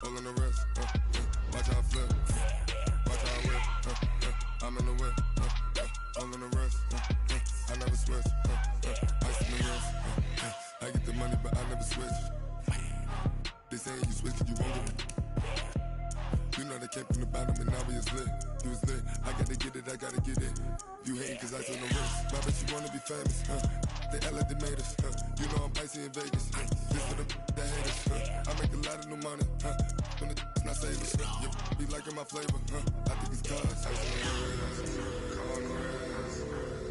All in the wrist, watch how I flip, watch how I whip, I'm in the whip, all in the wrist, I never switch, ice in the wrist, I get the money but I never switch. They saying you switch 'cause you won't get it. You know they came from the bottom and now we is lit. You was lit, I gotta get it, I gotta get it. You hating 'cause ice on the wrist, but I bet you wanna be famous, They act like they made us, you know I'm icy in Vegas, this for the that hate us, I make a lot of new money, when it's not savings, you be liking my flavor, I think it's cause ice on the wrist, on the wrist,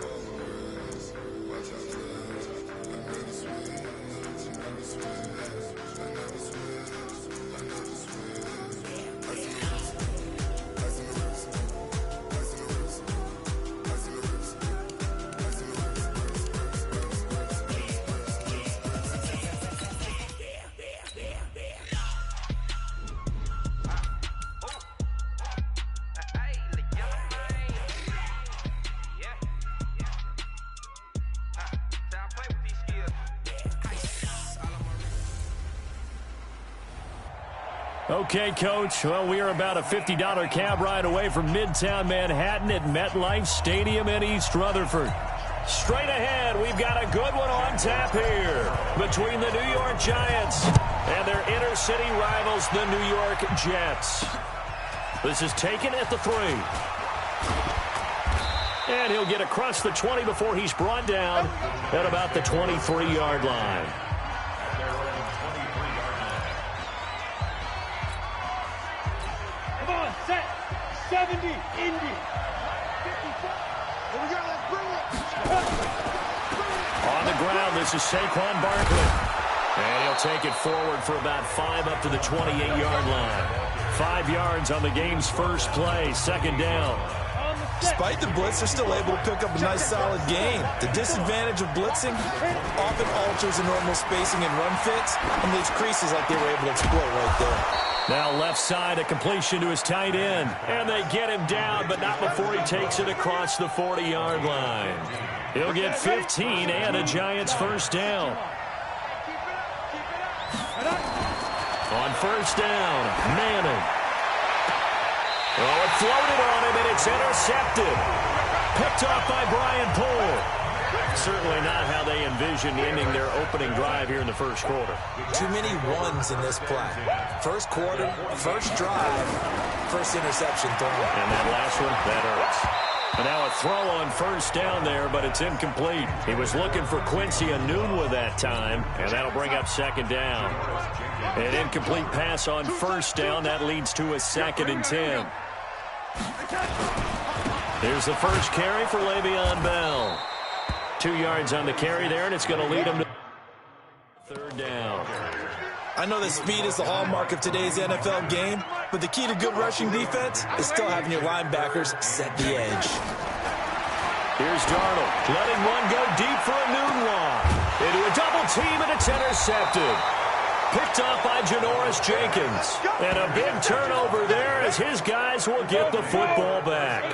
on the wrist, watch out flash, I never switch, I never switch, I never switch, I never switch, ice on the wrist, ice on the wrist, ice on the wrist, ice on the wrist, ice on the wrist. Okay, Coach. Well, we are about a $50 cab ride away from Midtown Manhattan at MetLife Stadium in East Rutherford. Straight ahead, we've got a good one on tap here between the New York Giants and their inner-city rivals, the New York Jets. This is taken at the 3. And he'll get across the 20 before he's brought down at about the 23-yard line. Come on, set. 70, Indy. 55. Here we go, let's bring it. On the ground, this is Saquon Barkley. And he'll take it forward for about 5 up to the 28-yard line. 5 yards on the game's first play, second down. Despite the blitz, they're still able to pick up a nice, solid gain. The disadvantage of blitzing often alters the normal spacing and run fits and leaves creases like they were able to exploit right there. Now left side, a completion to his tight end. And they get him down, but not before he takes it across the 40-yard line. He'll get 15 and a Giants first down. On first down, Madden. Oh, it floated on him, and it's intercepted. Picked off by Brian Poole. Certainly not how they envisioned ending their opening drive here in the first quarter. Too many ones in this play. First quarter, first drive, first interception thrown. And that last one, that hurts. And now a throw on first down there, but it's incomplete. He was looking for Quincy Enunwa that time, and that'll bring up second down. An incomplete pass on first down. That leads to a 2nd and 10. Here's the first carry for Le'Veon Bell. 2 yards on the carry there, and it's going to lead him to third down. I know that speed is the hallmark of today's NFL game, but the key to good rushing defense is still having your linebackers set the edge. Here's Darnold, letting one go deep for Enunwa. Into a double team, and it's intercepted. Picked off by Janoris Jenkins. And a big turnover there as his guys will get the football back.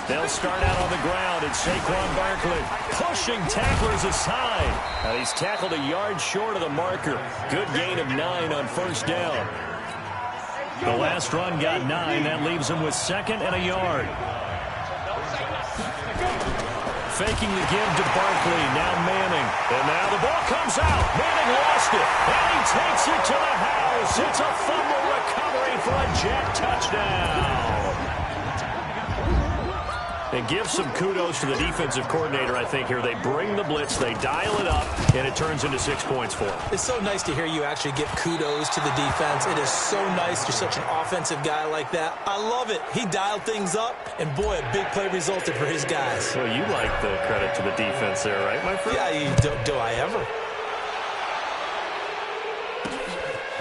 They'll start out on the ground, and Saquon Barkley pushing tacklers aside. And he's tackled a yard short of the marker. Good gain of 9 on first down. The last run got 9. That leaves him with 2nd and a yard. Faking the give to Barkley, now Manning. And now the ball comes out. Manning lost it, and he takes it to the house. It's a fumble recovery for a Jet touchdown. And give some kudos to the defensive coordinator, I think, here. They bring the blitz, they dial it up, and it turns into 6 points for them. It's so nice to hear you actually give kudos to the defense. It is so nice. You're such an offensive guy like that. I love it. He dialed things up, and boy, a big play resulted for his guys. Well, you like the credit to the defense there, right, my friend? Yeah, do I ever?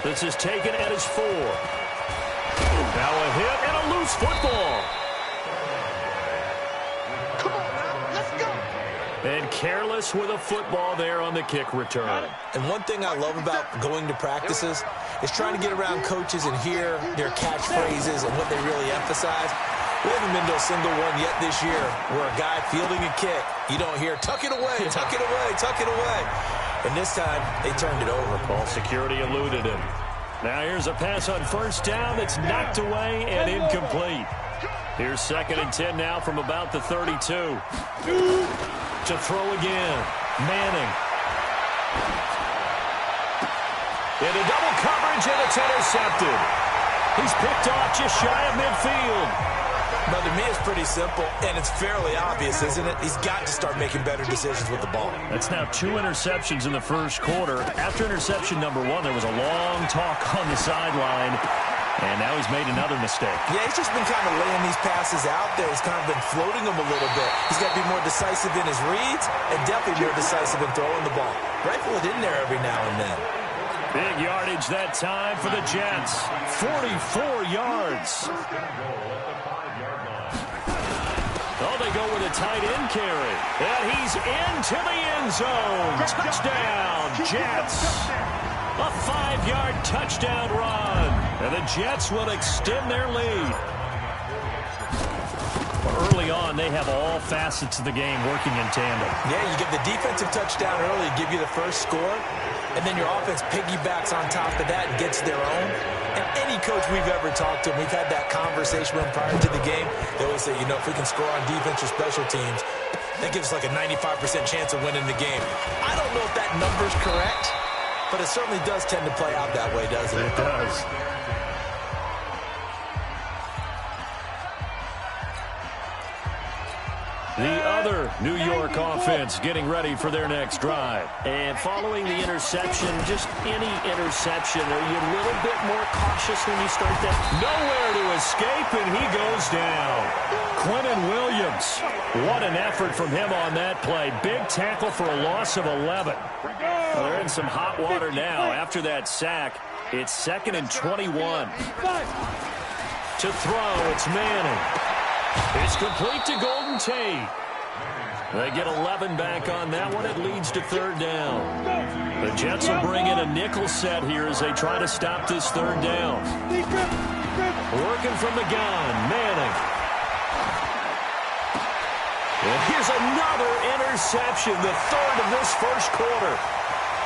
This is taken at his 4. Now a hit and a loose football. And careless with a football there on the kick return. And one thing I love about going to practices is trying to get around coaches and hear their catchphrases and what they really emphasize. We haven't been to a single one yet this year where a guy fielding a kick, you don't hear, tuck it away, tuck it away, tuck it away. And this time, they turned it over. Ball security eluded him. Now here's a pass on first down that's knocked away and incomplete. Here's 2nd and 10 now from about the 32. To throw again. Manning. Into double coverage, and it's intercepted. He's picked off just shy of midfield. But to me, it's pretty simple, and it's fairly obvious, isn't it? He's got to start making better decisions with the ball. That's now 2 interceptions in the first quarter. After interception number 1, there was a long talk on the sideline, and now he's made another mistake. Yeah, he's just been kind of laying these passes out there. He's kind of been floating them a little bit. He's got to be more decisive in his reads and definitely more decisive in throwing the ball. Rifle it in there every now and then. Big yardage that time for the Jets. 44 yards. Oh, they go with a tight end carry. And he's into the end zone. Touchdown, Jets. A 5-yard touchdown run. And the Jets will extend their lead. Early on, they have all facets of the game working in tandem. Yeah, you get the defensive touchdown early, give you the first score, and then your offense piggybacks on top of that and gets their own. And any coach we've ever talked to, and we've had that conversation with them prior to the game, they always say, you know, if we can score on defense or special teams, that gives us like a 95% chance of winning the game. I don't know if that number's correct, but it certainly does tend to play out that way, doesn't it? It does. The other New York offense getting ready for their next drive. And following the interception, just any interception, are you a little bit more cautious when you start that? Nowhere to escape, and he goes down. Quentin Williams. What an effort from him on that play. Big tackle for a loss of 11. Well, they're in some hot water now. After that sack, it's 2nd and 21. To throw, it's Manning. It's complete to Golden Tate. They get 11 back on that one. It leads to 3rd down. The Jets will bring in a nickel set here as they try to stop this 3rd down. Working from the gun, Manning. And here's another interception, the 3rd of this first quarter.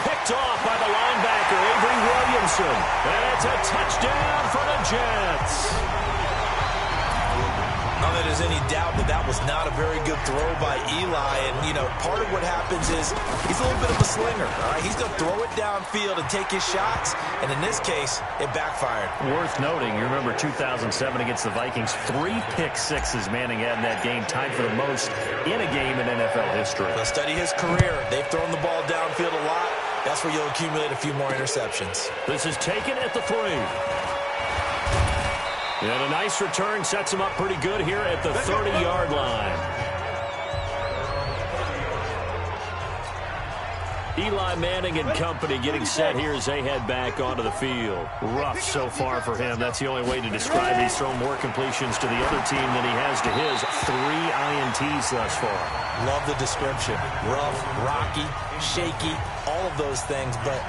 Picked off by the linebacker, Avery Williamson. And it's a touchdown for the Jets. Not that there's any doubt that that was not a very good throw by Eli. And, you know, part of what happens is he's a little bit of a slinger. All right? He's going to throw it downfield and take his shots. And in this case, it backfired. Worth noting, you remember 2007 against the Vikings, 3 pick sixes Manning had in that game, tied for the most in a game in NFL history. Well, study his career. They've thrown the ball downfield a lot. That's where you'll accumulate a few more interceptions. This is taken at the 3. And a nice return sets him up pretty good here at the 30-yard line. Eli Manning and company getting set here as they head back onto the field. Rough so far for him. That's the only way to describe it. He's thrown more completions to the other team than he has to his. 3 INTs thus far. Love the description. Rough, rocky, shaky, all of those things. But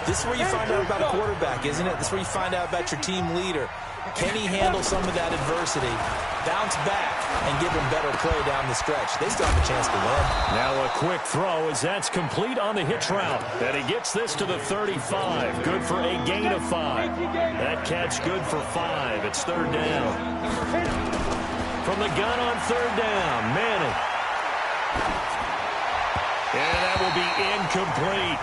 this is where you find out about a quarterback, isn't it? This is where you find out about your team leader. Can he handle some of that adversity, bounce back, and give him better play down the stretch? They still have a chance to win. Now a quick throw as that's complete on the hitch route. And he gets this to the 35. Good for a gain of 5. That catch good for 5. It's 3rd down. From the gun on 3rd down, Manning. And that will be incomplete.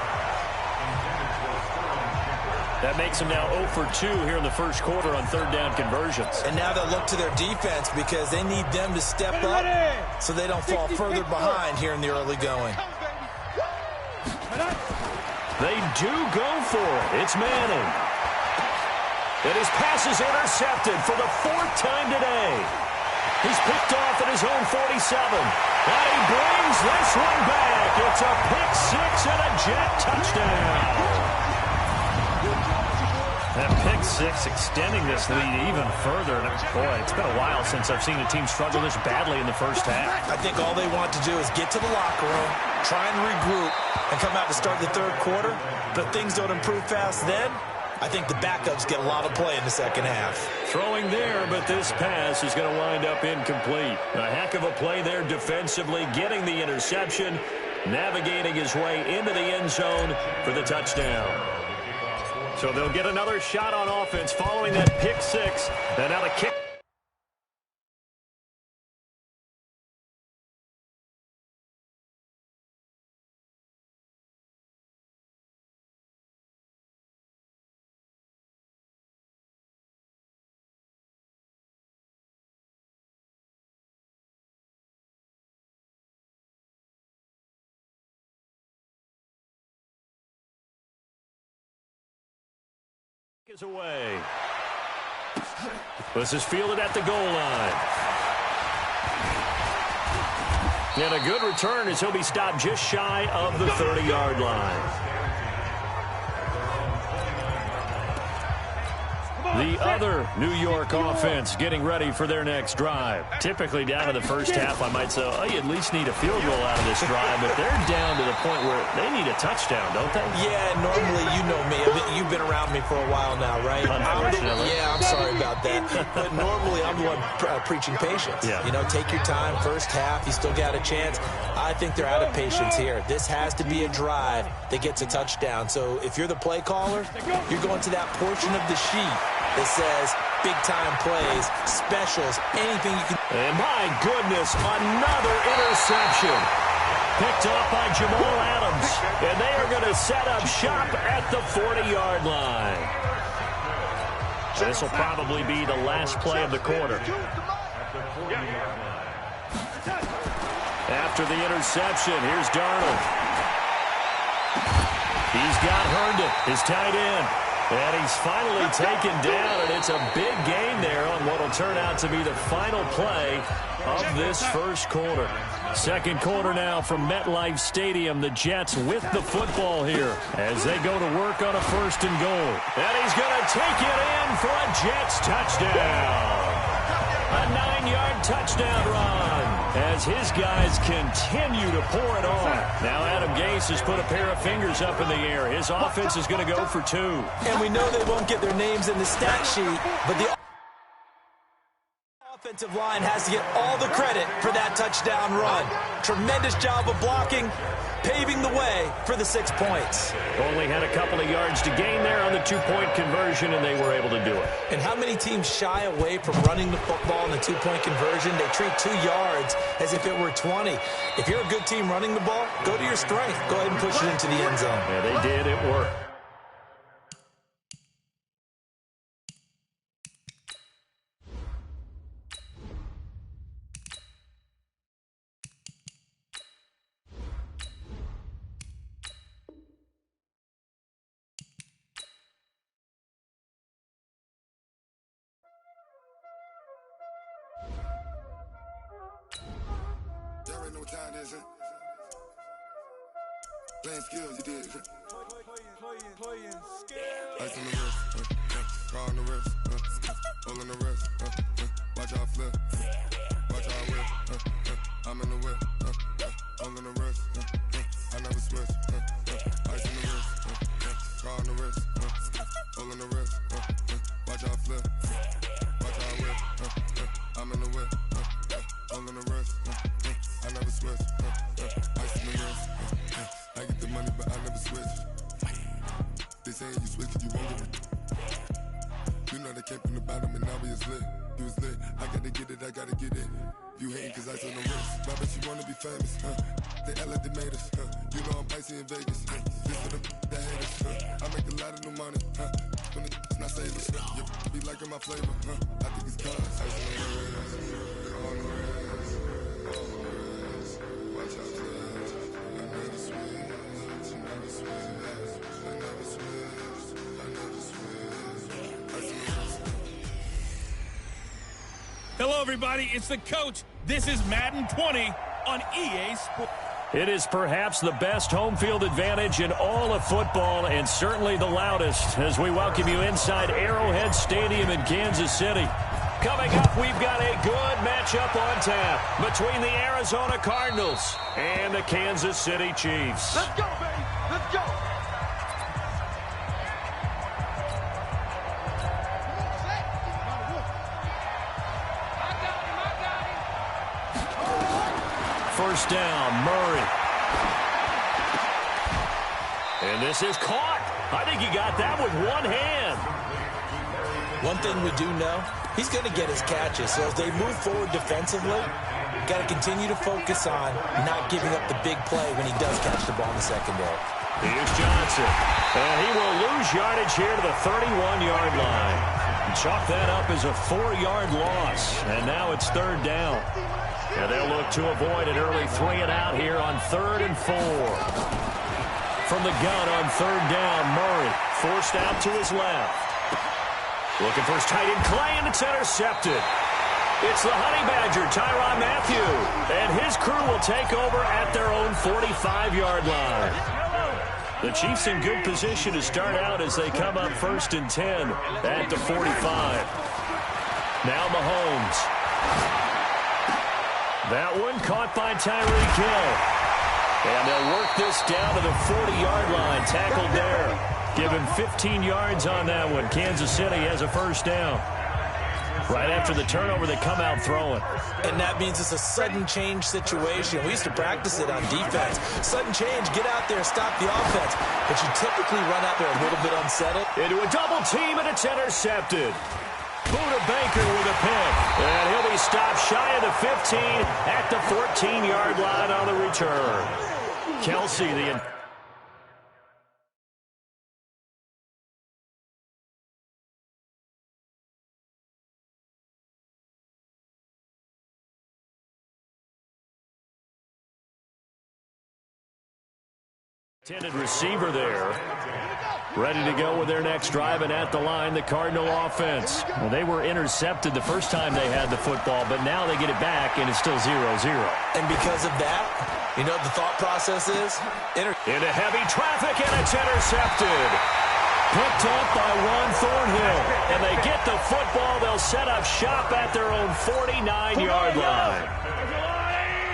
That makes them now 0 for 2 here in the first quarter on 3rd down conversions. And now they'll look to their defense because they need them to step up so they don't fall further behind here in the early going. They do go for it. It's Manning. And his pass is intercepted for the 4th time today. He's picked off at his own 47. And he brings this one back. It's a pick 6 and a Jet touchdown. That pick 6 extending this lead even further. And boy, it's been a while since I've seen a team struggle this badly in the first half. I think all they want to do is get to the locker room, try and regroup, and come out to start the 3rd quarter. But things don't improve fast then. I think the backups get a lot of play in the second half. Throwing there, but this pass is going to wind up incomplete. A heck of a play there defensively, getting the interception, navigating his way into the end zone for the touchdown. So they'll get another shot on offense following that pick six. And now the kick. Is away. This is fielded at the goal line. And a good return as he'll be stopped just shy of the 30-yard line. The other New York offense getting ready for their next drive. Typically down in the first half, I might say, oh, you at least need a field goal out of this drive. But they're down to the point where they need a touchdown, don't they? Yeah, normally, you know me. You've been around me for a while now, right? Unfortunately. I'm sorry about that. But normally, I'm the one preaching patience. Yeah. You know, take your time. First half, you still got a chance. I think they're out of patience here. This has to be a drive that gets a touchdown. So if you're the play caller, you're going to that portion of the sheet that says big-time plays, specials, anything you can. And my goodness, another interception. Picked off by Jamal Adams. And they are going to set up shop at the 40-yard line. This will probably be the last play of the quarter. After the interception, here's Darnold. He's got Herndon, his tight end. And he's finally taken down, and it's a big gain there on what will turn out to be the final play of this first quarter. Second quarter now from MetLife Stadium. The Jets with the football here as they go to work on a 1st and goal. And he's going to take it in for a Jets touchdown. A 9-yard touchdown run as his guys continue to pour it on. Now Adam Gase has put a pair of fingers up in the air. His offense is going to go for 2. And we know they won't get their names in the stat sheet, but the offensive line has to get all the credit for that touchdown run. Tremendous job of blocking, paving the way for the 6 points. Only had a couple of yards to gain there on the 2-point conversion, and they were able to do it. And how many teams shy away from running the football in the 2-point conversion? They treat 2 yards as if it were 20. If you're a good team running the ball, go to your strength. Go ahead and push it into the end zone. Yeah, they did. It worked. There ain't no time, is it? Playing skills, you did. Playing skills. Ice on the wrist, car on the wrist, hole in the wrist, watch how I flip, watch how I whip, I'm in the whip, hole in the wrist, I never switch, ice on the wrist, car on the wrist, hole in the wrist, watch how I flip, watch how I whip, I'm in the whip, hole in the wrist, I never switch, ice in the wrist, I get the money but I never switch. They saying you switch, you won't get it. You know they came from the bottom and now we is lit. You was lit, I gotta get it, I gotta get it. You hating cause ice on the wrist. Why bet you wanna be famous, They act like they made us, You know I'm icy in Vegas, This for the that hate us, I make a lot of new money, When it's not savers, You be liking my flavor, I think it's cause ice on the wrist, on the wrist, on the wrist. Watch out, flash, I never switch, I never switch, I never switch, I never switch, ice on the wrist. Hello, everybody. It's the coach. This is Madden 20 on EA Sports. It is perhaps the best home field advantage in all of football and certainly the loudest as we welcome you inside Arrowhead Stadium in Kansas City. Coming up, we've got a good matchup on tap between the Arizona Cardinals and the Kansas City Chiefs. Let's go, baby. Let's go. first down. Murray. And this is caught. I think he got that with one hand. One thing we do know, he's going to get his catches. So as they move forward defensively, got to continue to focus on not giving up the big play when he does catch the ball in the secondary. Here's Johnson. And he will lose yardage here to the 31-yard line. Chalk that up as a 4-yard loss. And now it's third down. And they'll look to avoid an early 3-and-out here on 3rd and 4. From the gun on third down, Murray forced out to his left. Looking for his tight end, Clay, and it's intercepted. It's the Honey Badger, Tyrann Mathieu, and his crew will take over at their own 45-yard line. The Chiefs in good position to start out as they come up 1st and 10 at the 45. Now Mahomes. That one caught by Tyreek Hill. And they'll work this down to the 40-yard line. Tackled there. Give him 15 yards on that one. Kansas City has a first down. Right after the turnover, they come out throwing. And that means it's a sudden change situation. We used to practice it on defense. Sudden change, get out there, stop the offense. But you typically run out there a little bit unsettled. Into a double team, and it's intercepted. Buda Baker with a pick. And he'll be stopped shy of the 15 at the 14-yard line on the return. Kelsey, the intended receiver there. Ready to go with their next drive, and at the line, the Cardinal offense. Well, they were intercepted the first time they had the football, but now they get it back, and it's still 0-0. And because of that, you know what the thought process is? Into heavy traffic, and it's intercepted. Picked up by Juan Thornhill. And they get the football. They'll set up shop at their own 49-yard line.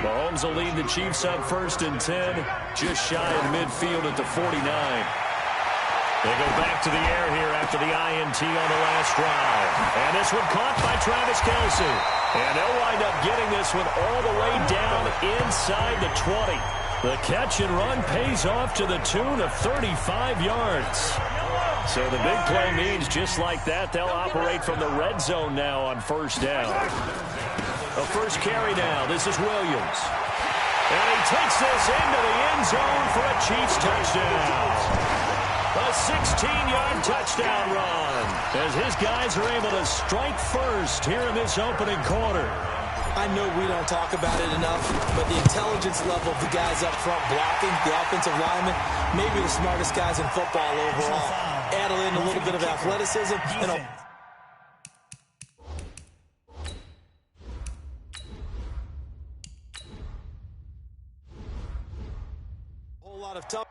Mahomes will lead the Chiefs up 1st and 10, just shy of midfield at the 49. They go back to the air here after the INT on the last drive. And this one caught by Travis Kelce. And they'll wind up getting this one all the way down inside the 20. The catch and run pays off to the tune of 35 yards. So the big play means just like that, they'll operate from the red zone now on first down. A first carry now. This is Williams. And he takes this into the end zone for a Chiefs touchdown. A 16-yard touchdown run as his guys are able to strike first here in this opening quarter. I know we don't talk about it enough, but the intelligence level of the guys up front blocking, the offensive linemen, maybe the smartest guys in football overall. Add in a little bit of athleticism and a whole lot of tough.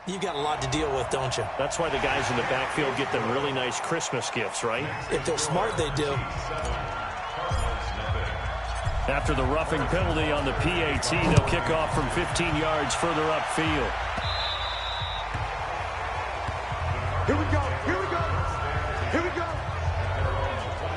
You've got a lot to deal with, don't you? That's why the guys in the backfield get them really nice Christmas gifts, right? If they're smart, they do. After the roughing penalty on the PAT, they'll kick off from 15 yards further upfield. Here we go. Here we go. Here we go.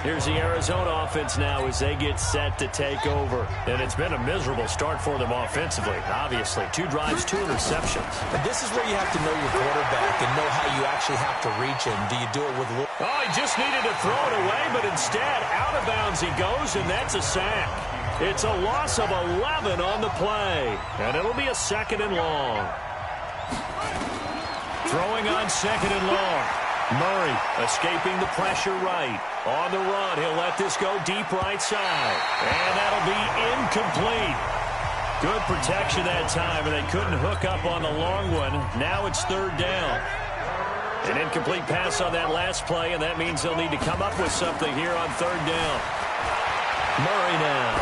Here's the Arizona offense now as they get set to take over. And it's been a miserable start for them offensively, obviously. 2 drives, 2 interceptions. And this is where you have to know your quarterback and know how you actually have to reach him. Do you do it with a little... Oh, he just needed to throw it away, but instead, out of bounds he goes, and that's a sack. It's a loss of 11 on the play. And it'll be a 2nd and long. Throwing on 2nd and long. Murray escaping the pressure right. On the run, he'll let this go deep right side. And that'll be incomplete. Good protection that time, and they couldn't hook up on the long one. Now it's 3rd down. An incomplete pass on that last play, and that means they'll need to come up with something here on 3rd down. Murray now.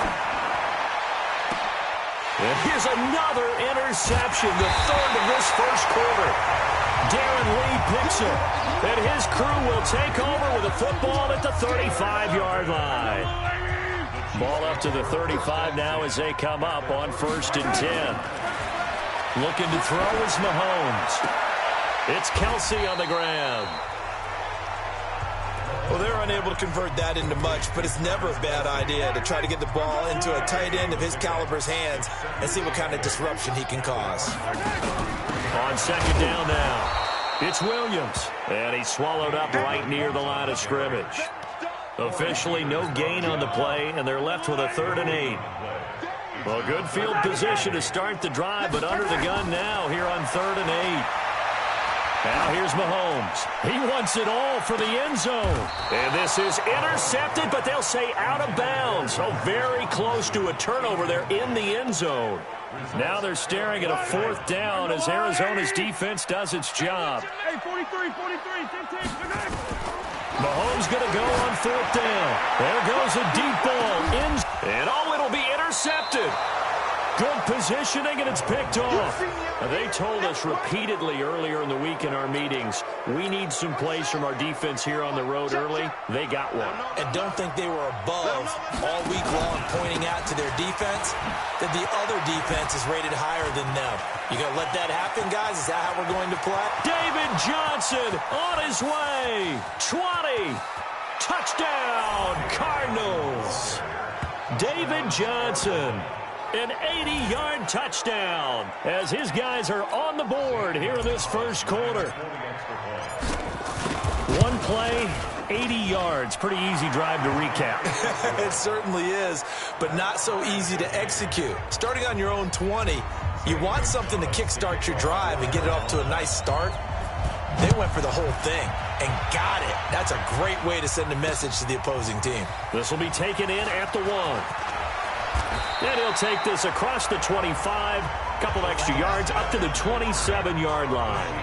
And here's another interception, the 3rd of this first quarter. Darren Lee picks it, and his crew will take over with a football at the 35-yard line. Ball up to the 35 now as they come up on 1st and 10. Looking to throw is Mahomes. It's Kelce on the ground. Well, they're unable to convert that into much, but it's never a bad idea to try to get the ball into a tight end of his caliber's hands and see what kind of disruption he can cause. On second down now, it's Williams, and he's swallowed up right near the line of scrimmage. Officially no gain on the play, and they're left with a 3rd and 8. Well, good field position to start the drive, but under the gun now here on 3rd and 8. Now here's Mahomes. He wants it all for the end zone. And this is intercepted, but they'll say out of bounds. So very close to a turnover there in the end zone. Now they're staring at a 4th down as Arizona's defense does its job. Hey, 43, 15. Mahomes going to go on 4th down. There goes a deep ball. And it'll be intercepted. Good positioning, and it's picked off. They told us repeatedly earlier in the week in our meetings, we need some plays from our defense here on the road early. They got one. And don't think they were above all week long pointing out to their defense that the other defense is rated higher than them. You going to let that happen, guys? Is that how we're going to play? David Johnson on his way. 20. Touchdown, Cardinals. David Johnson. An 80-yard touchdown as his guys are on the board here in this first quarter. One play, 80 yards. Pretty easy drive to recap. It certainly is, but not so easy to execute. Starting on your own 20, you want something to kickstart your drive and get it off to a nice start. They went for the whole thing and got it. That's a great way to send a message to the opposing team. This will be taken in at the 1. And he'll take this across the 25, couple extra yards, up to the 27-yard line.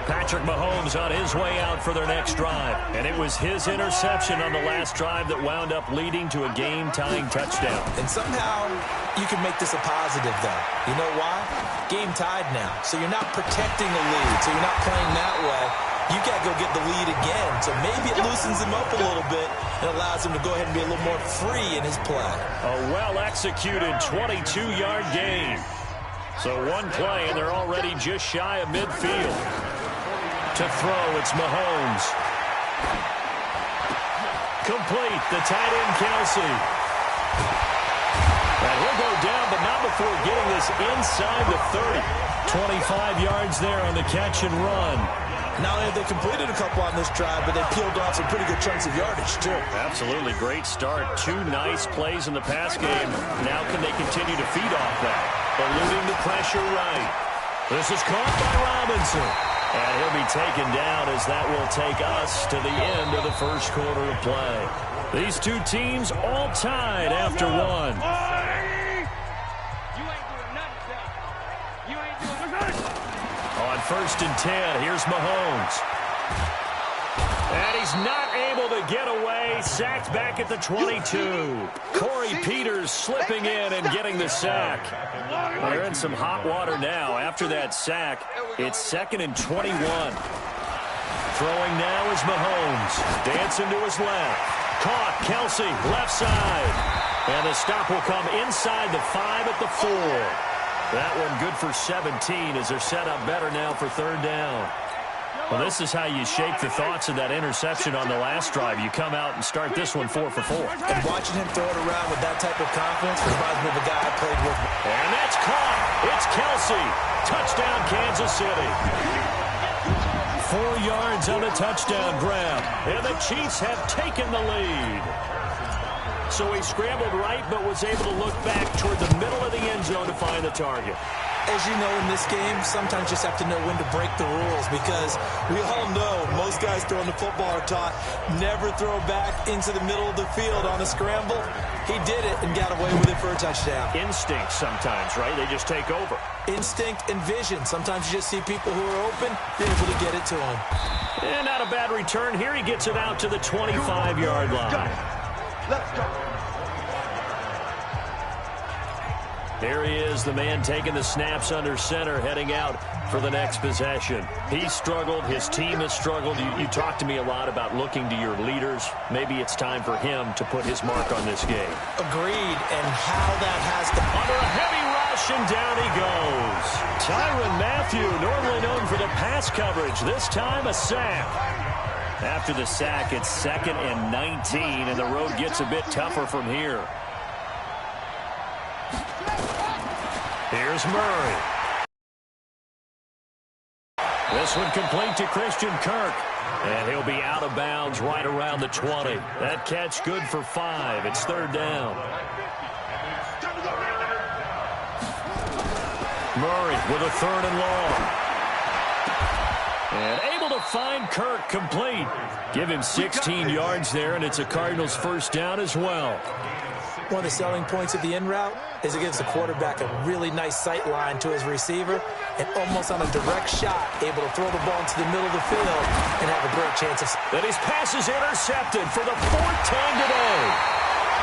Patrick Mahomes on his way out for their next drive. And it was his interception on the last drive that wound up leading to a game-tying touchdown. And somehow you can make this a positive, though. You know why? Game tied now. So you're not protecting the lead. So you're not playing that way. You got to go get the lead again. So maybe it loosens him up a little bit and allows him to go ahead and be a little more free in his play. A well-executed 22-yard gain. So one play, and they're already just shy of midfield. To throw, it's Mahomes. Complete, the tight end, Kelsey. And he'll go down, but not before getting this inside the 30. 25 yards there on the catch and run. Not only have they completed a couple on this drive, but they peeled off some pretty good chunks of yardage, too. Absolutely great start. 2 nice plays in the pass game. Now can they continue to feed off that? Eluding the pressure right. This is caught by Robinson. And he'll be taken down as that will take us to the end of the first quarter of play. These two teams all tied after one. On 1st and 10, here's Mahomes. And he's not able to get away. Sacked back at the 22. Corey Peters slipping in and getting the sack. They're in some hot water now. After that sack, it's 2nd and 21. Throwing now is Mahomes. Dancing to his left. Caught, Kelsey, left side. And the stop will come inside the 5 at the 4. That one good for 17 as they're set up better now for 3rd down. Well, this is how you shake the thoughts of that interception on the last drive. You come out and start this one 4 for 4. And watching him throw it around with that type of confidence reminds me of a guy I played with. And that's caught. It's Kelsey. Touchdown, Kansas City. 4 yards on the touchdown grab. And the Chiefs have taken the lead. So he scrambled right, but was able to look back toward the middle of the end zone to find the target. As you know, in this game, sometimes you just have to know when to break the rules because we all know most guys throwing the football are taught never throw back into the middle of the field on a scramble. He did it and got away with it for a touchdown. Instinct sometimes, right? They just take over. Instinct and vision. Sometimes you just see people who are open, you're able to get it to them. And not a bad return. Here he gets it out to the 25-yard line. Let's go. Here he is, the man taking the snaps under center, heading out for the next possession. He struggled. His team has struggled. You talked to me a lot about looking to your leaders. Maybe it's time for him to put his mark on this game. Agreed, and how that has to... Under a heavy rush, and down he goes. Tyrann Mathieu, normally known for the pass coverage. This time a sack. After the sack, it's 2nd and 19, and the road gets a bit tougher from here. Here's Murray. This one complete to Christian Kirk. And he'll be out of bounds right around the 20. That catch good for 5. It's 3rd down. Murray with a 3rd and long. And able to find Kirk complete. Give him 16 yards there, and it's a Cardinals 1st down as well. One of the selling points of the in route is it gives the quarterback a really nice sight line to his receiver and almost on a direct shot, able to throw the ball into the middle of the field and have a great chance of... And his pass is intercepted for the 4th time today.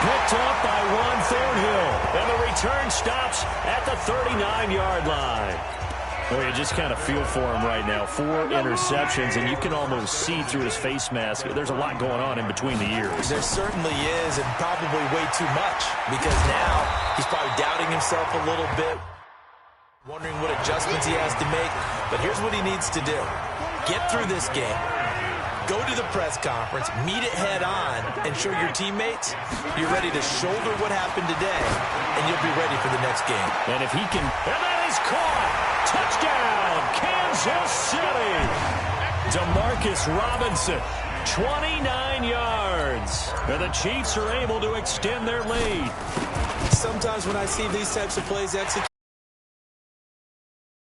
Picked up by Ron Thornhill. And the return stops at the 39-yard line. Well, you just kind of feel for him right now. 4 interceptions, and you can almost see through his face mask. There's a lot going on in between the ears. There certainly is, and probably way too much, because now he's probably doubting himself a little bit, wondering what adjustments he has to make. But here's what he needs to do. Get through this game. Go to the press conference, meet it head on, and show your teammates you're ready to shoulder what happened today, and you'll be ready for the next game. And if he can... And that is caught! Touchdown, Kansas City! DeMarcus Robinson, 29 yards. And the Chiefs are able to extend their lead. Sometimes when I see these types of plays executed,